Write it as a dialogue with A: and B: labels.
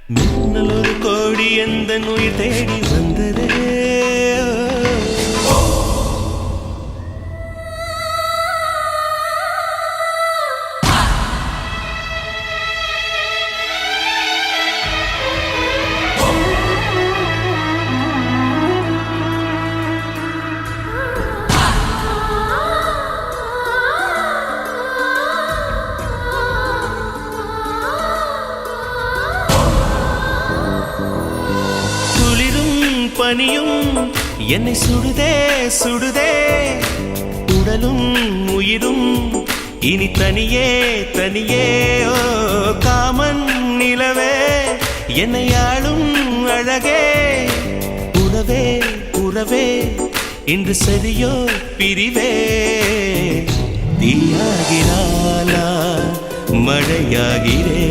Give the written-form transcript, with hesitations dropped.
A: மின்னல் ஒரு கோடி எந்த உயிர் தேடி வந்ததே. பனியும் என்னை சுடுதே சுடுதே, உடலும் உயிரும் இனி தனியே தனியே. ஓ காமன் நிலவே என்னை ஆளும் அழகே, உறவே உறவே இன்று சரியோ பிரிவே. தீயாகினாலா மழையாகிறே,